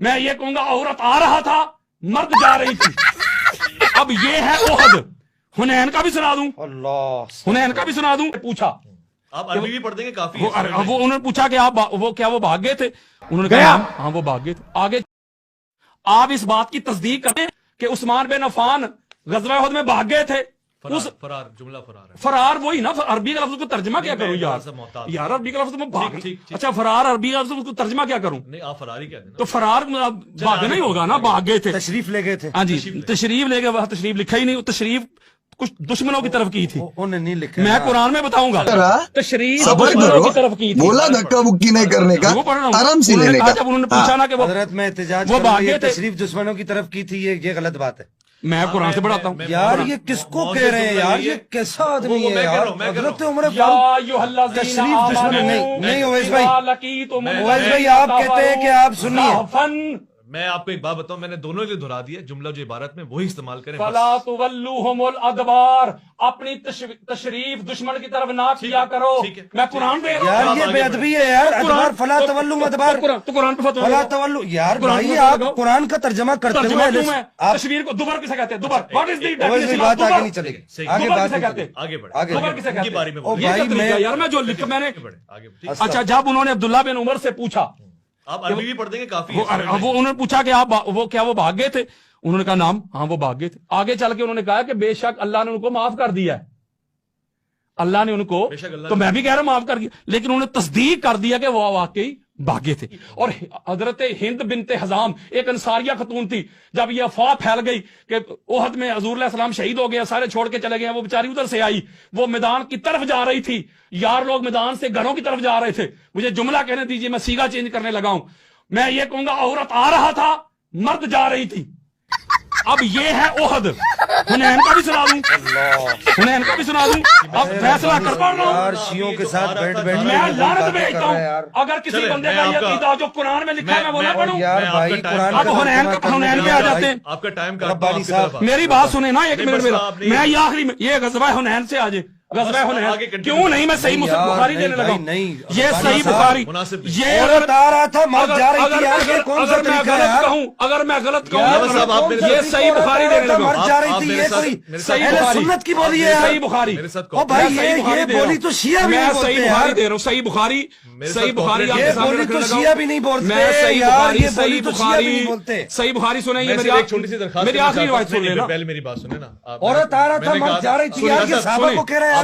میں یہ کہوں گا عورت آ رہا تھا، مرد جا رہی تھی۔ اب یہ ہے احد۔ حنین کا بھی سنا دوں، اللہ حنین کا بھی سنا دوں۔ پوچھا آپ عربی بھی پڑھ دیں گے کافی وہ انہوں نے پوچھا کہ آپ وہ بھاگ گئے تھے؟ انہوں نے کہا ہاں وہ بھاگ گئے تھے۔ آگے آپ اس بات کی تصدیق کریں کہ عثمان بن عفان غزوہ احد میں بھاگ گئے تھے؟ فرار جملہ فرار ہے، فرار وہی نا، عربی کا لفظ کو ترجمہ کیا کروں یار عربی کا لفظ میں بھاگ، اچھا فرار عربی کا لفظ کو ترجمہ کیا کروں؟ نہیں آپ فرار ہی کہتے ہیں تو فرار بھاگنا ہی ہوگا نا، بھاگ گئے تھے، تشریف لے گئے تھے۔ ہاں جی تشریف لے گئے، وہاں تشریف لکھا ہی نہیں، وہ تشریف کچھ دشمنوں کی طرف کی تھی، انہیں نہیں لکھا، میں قرآن میں بتاؤں گا تشریف صبر دشمنوں کرو، کی طرف کی تھی۔ بولا دھکا بکی نہیں کرنے کا، وہ پڑھ رہا ہوں، آرام سے انہوں نے لینے کہا کا۔ جب انہوں نے پوچھا نا کہ وہ حضرت میں احتجاج وہ کروں بھاگ یہ گئے تھے، تشریف دشمنوں کی طرف کی تھی، یہ غلط بات ہے میں قرآن سے پڑھاتا ہوں۔ یار یہ کس کو کہہ رہے ہیں یار، یہ کیسا آدمی ہے یار؟ حضرت عمر یا فاروق ایھا الذین تشریف دشمن آمنوا نہیں اویس بھائی، اذا لقیتم اویس بھائی آپ کہتے ہیں کہ آپ سنیے، زحفاً میں آپ کو ایک بات بتاؤں، میں نے دونوں کے لیے دہرا دیا، جملہ جو عبارت میں وہی استعمال کریں فلا تولوہم الادبار، اپنی تشریف دشمن کی طرف نہ کیا کرو۔ میں قرآن پہ یار یہ بے ادبی ہے یار، ادبار فلا تولوا ادبار، تو قرآن پہ فتویٰ فلا تولوا، یار بھائی آپ قرآن کا ترجمہ کرتے ترجمہ ہوئے کیوں ہے؟ آپ تصویر کو دوبر کسے کہتے ہیں؟ دوبر، واٹ از دی اویس بھائی ڈیفینیشن بات آف آگے دوبر؟ نہیں چلے گی، دوبر آگے کسے بات کہتے نہیں ہیں؟ آگے بڑھیں، آگے دوبر بڑھیں۔ کسے ان کی کہتے باری میں ہیں؟ بولیں، یہ کیا بھائی طریقہ میں- ہے یار، میں جو لکھ میں نے آگے ٹھیک۔ اچھا جب انہوں نے عبداللہ بن عمر سے پوچھا، آپ عربی بھی پڑھ دیں گے کافی وہ انہوں نے پوچھا کہ آپ وہ بھاگ گئے تھے؟ انہوں نے کہا نام، ہاں وہ بھاگ گئے تھے۔ آگے چل کے انہوں نے کہا کہ بے شک اللہ نے ان کو معاف کر دیا ہے، اللہ نے ان کو، تو میں بھی کہہ رہا ہوں معاف کر دیا، لیکن انہوں نے تصدیق کر دیا کہ وہ واقعی بھاگے تھے۔ اور حضرت ہند بنت حزام ایک انصاریہ خاتون تھی، جب یہ افواہ پھیل گئی کہ احد میں حضور علیہ السلام شہید ہو گئے، سارے چھوڑ کے چلے گئے، وہ بیچاری ادھر سے آئی، وہ میدان کی طرف جا رہی تھی، یار لوگ میدان سے گھروں کی طرف جا رہے تھے۔ مجھے جملہ کہنے دیجئے، میں سیگا چینج کرنے لگا ہوں، میں یہ کہوں گا عورت آ رہا تھا، مرد جا رہی تھی۔ اب یہ ہے احد۔ حنین کا بھی سنا دوں، حنین کا بھی سنا دوں، اب فیصلہ کر پڑ رہا یار ہوں، شیعوں کے ساتھ بیٹھ بیٹھ کے میں یہ لعنت باتیں بھیجتا کر رہا ہے یار۔ ہوں اگر کسی چلے، بندے میں کا آپ یہ کا- عقیدہ جو قرآن میں لکھا ہے میں وہ نہ پڑھوں۔ یار میں آپ بھائی کا ٹائم- قرآن اب کا حنین ترجمہ حنین کرنے پہ آ کے جاتے ہیں۔ آپ کا ٹائم ربانی صاحب، میری بات سنیں نا ایک منٹ میرا، صاحب نہیں- میں یہ آخری میں یہ غزوہ حنین سے آجے، غزوہ آگے حنین continue کیوں نہیں میں صحیح مسلم بخاری دینے لگا ہوں، یہ صحیح بخاری، مناسب یہ عورت آ رہا تھا، مرد جا رہی تھی، یار یہ کون سا اگر میں طریقہ ہے غلط یار؟ کہوں، اگر میں غلط یار کہوں صاحب، آپ میرے یہ ساتھ- صحیح بخاری دینے لگا ہوں، مرد جا رہی آپ تھی، میرے یہ ساتھ- کوئی میرے ساتھ- صحیح اہل بخاری، سنت کی بولی ہے صحیح یار۔ بخاری، میرے ساتھ او بھائی میں صحیح یہ بخاری دے رہا بولی ہوں، تو شیعہ بھی میں نہیں صحیح بولتے بخاری یار، دے رہا ہوں، صحیح بخاری، میرے صحیح ساتھ بخاری آپ یہ کے سامنے بولی رکھنے تو لگا ہوں۔ شیعہ بھی نہیں بولتے میں صحیح یار، بخاری، یہ بولی صحیح تو شیعہ بھی نہیں بخاری، بولتے۔ صحیح بخاری سنیں، یہ میں میری ایک چھوٹی سی درخواست میری کرنا آخری چاہتا ہوں، روایت سن نہیں، لینا۔ پہلے میری بات سنیں نا آپ، عورت آ رہا میں تھا، نے کہا مرد جا رہی تھی، یار یہ سنیں، صحابہ کو کہہ رہے ہیں